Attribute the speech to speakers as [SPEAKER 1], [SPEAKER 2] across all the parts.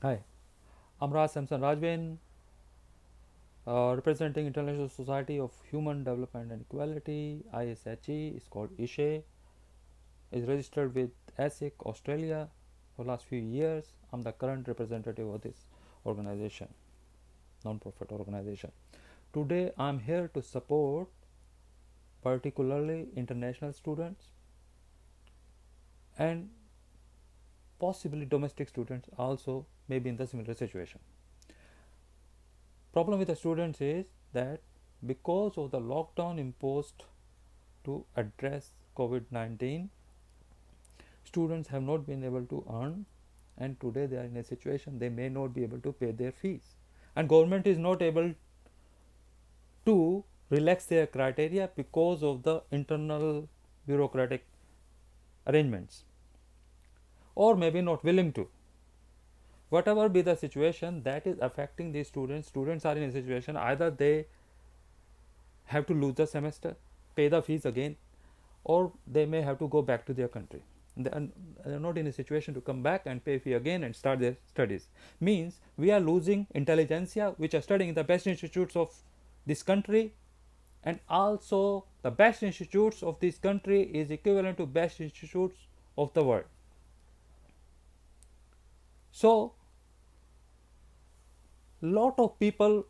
[SPEAKER 1] Hi, I'm Raj Samson Rajven, representing International Society of Human Development and Equality, ISHE. It's called ISHE. Is registered with ASIC Australia for last few years. I'm the current representative of this organization, non-profit organization. Today, I'm here to support particularly international students and possibly domestic students also may be in the similar situation. Problem with the students is that because of the lockdown imposed to address COVID-19, students have not been able to earn, and today they are in a situation they may not be able to pay their fees, and government is not able to relax their criteria because of the internal bureaucratic arrangements, or maybe not willing to. Whatever be the situation that is affecting these students are in a situation either they have to lose the semester, pay the fees again, or they may have to go back to their country. They are not in a situation to come back and pay fee again and start their studies. Means we are losing intelligentsia which are studying in the best institutes of this country, and also the best institutes of this country is equivalent to best institutes of the world. So lot of people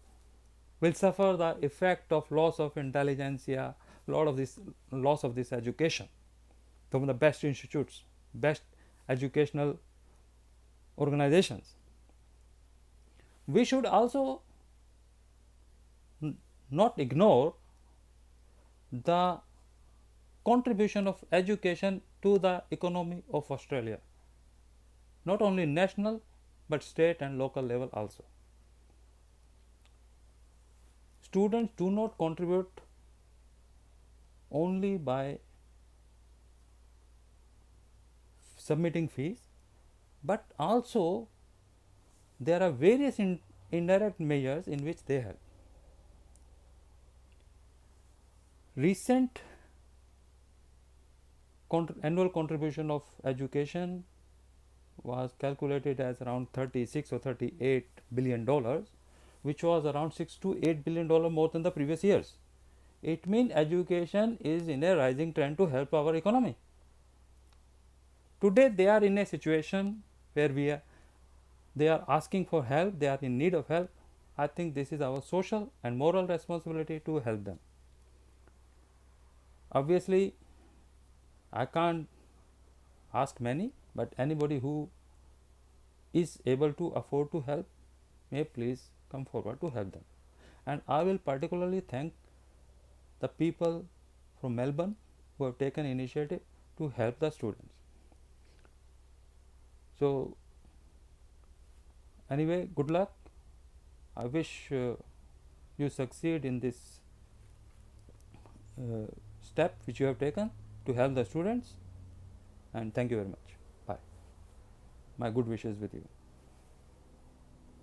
[SPEAKER 1] will suffer the effect of loss of intelligentsia, lot of this loss of this education from the best institutes, best educational organizations. We should also not ignore the contribution of education to the economy of Australia, not only national but state and local level also. Students do not contribute only by submitting fees, but also there are various indirect measures in which they help. Recent annual contribution of education was calculated as around 36 or 38 billion dollars, which was around 6 to 8 billion dollar more than the previous years. It means education is in a rising trend to help our economy. Today they are in a situation where they are asking for help, they are in need of help. I think this is our social and moral responsibility to help them. Obviously, I can't ask many, but anybody who is able to afford to help may please come forward to help them. And I will particularly thank the people from Melbourne who have taken initiative to help the students. So anyway, good luck. I wish you succeed in this step which you have taken to help the students, and thank you very much. Bye. My good wishes with you.